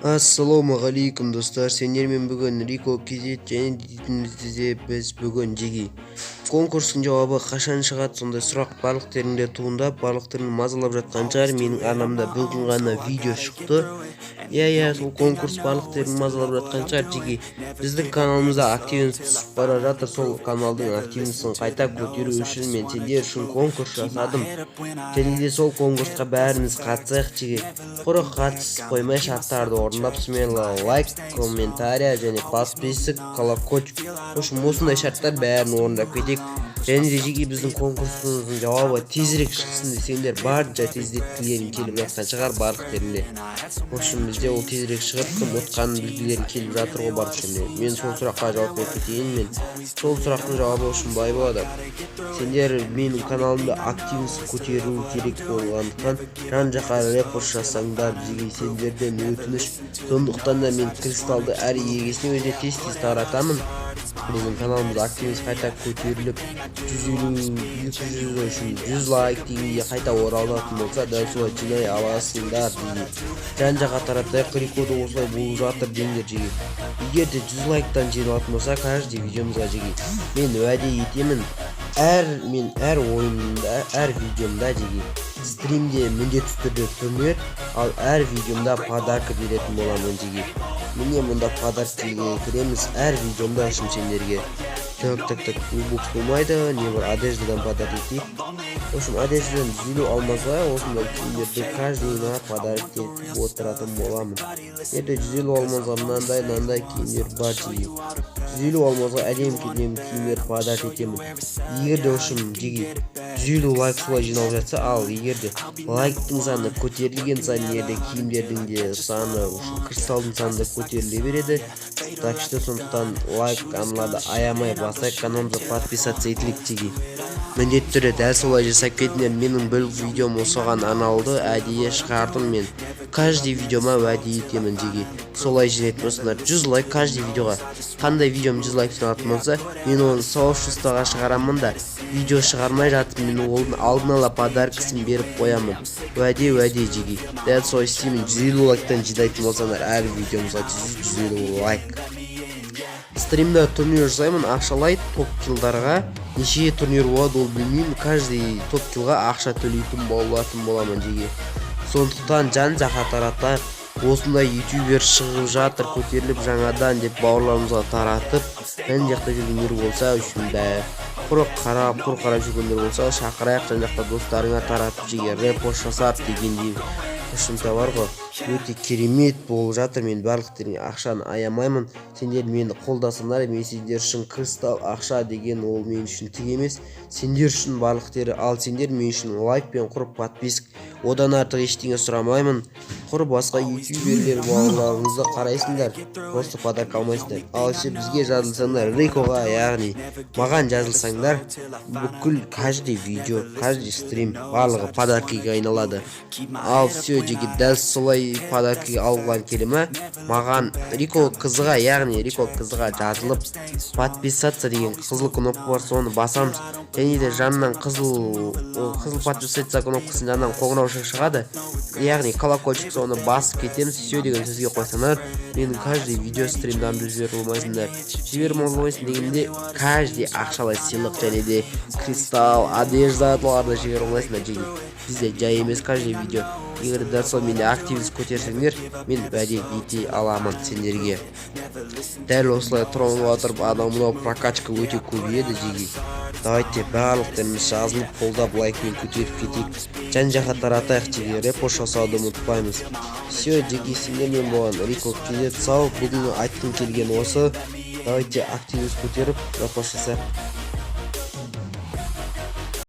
Ассалаумағалейкум достар, сендермен бүгін Рико кезет және дейтінімізде біз бүгін жеги конкурстың жауабы қашан шығады сондай сұрақ барлықтеріңде туындап, барлықтарың мазалап жатқан шығар. Менің арнамда бүгін ғана видео шықты. Сол конкурс барлықтарың мазалап жатқан шығар. Жеги біздің каналымызда активность түсіп бара жатыр. Сол каналдың активностін қайта көтеру үшін мен сендер үшін конкурс жасадым. Және де сол конкурсқа бәріміз қатысайық. Жеги құрық қатысып қоймай шарттарды орындап, лайк, комментария және подписок, колокольчик. Осындай шарттар бәрін орындап кетейік. Және де жеги біздің конкурсымыздың жауабы тезірек шықсын десеңдер, барынша тезірек тілерін келіп жатқан шығар барлықтерінде. Бізде ол тезірек шығып, кім ұтқанын білгілерін келіп жатыр ғой барлықтерінде. Мен сол сұраққа жауап беріп кетейін. Мен сол сұрақтың жауабы үшін былай болады. Сендер менің каналымда активность көтеру керек болғандықтан жан-жаққа репост жасаңдар. Жеги сендерден өтініш. Сондықтан да мен кристалды әр егесіне өзіне тез таратамын. Біздің каналымызда активность қайта көтеріліп 150-200 үшін 100 лайк дегенде қайта оралатын болса, дәл солай жинай аласыңдар. Жан-жаққа таратайық, рекорды осылай болып жатыр деңдер. Жеги егер де 100 лайктан жиналатын болса, каждый видеомызға жеги мен уәде етемін, әр ойынымда, әр видеомда жеги стримде міндетті түрде турнир, ал әр видеомда подарка беретін боламын. Жеги міне мұнда подаркаға кіреміз әр видеомда үшін сендерге. Букс болмайды, не бар, одеждадан подарок етейік. Одеждадан 150 алмазға осындай киімдерді каждыйына подарок етіп отыратын боламын. Еді 150 алмазға мынандай киімдер бар. Жеги 150 алмазға әдем киімдер подарок етемін. Егер де жеги 150 лайк солай жиналып жатса, ал егер де лайктың саны көтерілген сайын ерде киімдердің де саны, кристалдың саны көтеріле береді. Так что сондықтан лайк аналарды аямай басайық, каналымызға подписаться етілік. Жеги міндетті түрде дәл солай жасап кетіңдер. Менің бір видеом осыған арналды, әдейі шығардым. Мен каждый видеома уәде етемін. Жеги солай жинайтын болсаңдар 100 лайк каждый видеоға. Қандай видеом 100 лайк жиналатын болса, мен оны сообществоға шығарамын да, видео шығармай жатып мен оның алдын ала подаркасын беріп қоямын. Уәде жеги дәл солай істеймін. 150 лайктан жинайтын болсаңдар әр видеомызға 150 лайк. Стримда турнир жасаймын, ақшалай топ-килдарға. Неше турнир болады ол білмеймін. Каждый топ-килға ақша төлейтін боламын. Жеги сондықтан жан-жаққа таратайық. Осындай ютубер шығып жатыр, көтеріліп жаңадан деп бауырларымызға таратып, жан-жақта жүргендер болса үшін құр қарап жүргендер болса, шақырайық жан-жақта достарыңа таратып, жеги репост жасап дегендей ұшымта бар ғой. Өте керемет болып жатыр. Мен барлықтеріне ақшаны аямаймын. Сендер мені қолдасыңдар. Мен сендер үшін кристалл ақша деген ол мен үшін тік емес. Сендер үшін барлықтері, ал сендер мен үшін лайк пен құр подписк. Одан артық ештеңе сұрамаймын. Құр басқа ютуберлер бауырларыңызды қарайсыңдар, просто подарок алмайсыңдар. Ал бізге жазылсаңдар, Рикоға, яғни маған жазылсаңдар, бүкіл каждый видео, каждый стрим барлығы подаркаға айналады. Ал жеги дәл солай подаркаға алған келеме маған Рико қызыға, яғни Рико қызыға жазылып подписаться деген қызыл кнопка бар, соны басамыз. Және де жанынан қызыл подписаться кнопкасын жанынан қоңырау шығады, яғни колокольчик, соны басып кетеміз. Деген сөзге қойсаңдар, менің каждый видео стримдамды жіберіп болмайсың дегенде, каждый ақшалай сыйлық және де кристалл, одеждаларды жіберіп болмайсыңдар. Жеги бізде жай емес каждый видео. Егер дәл сол менде активность көтерсеңдер, мен уәде ете аламын сендерге. Дәл осылай тұрып отырып, мынау прокачка өте көбейеді. Жеги давайте барлықтарымыз жазылып, қолдап, лайкмен көтеріп кетейік. Жан-жаққа таратайық. Жеги репост жасауды ұмытпаймыз. Жеги сендермен болған Рико кезет сау. Бүгін айтқым келген осы. Давайте активность көтеріп репост жасайық.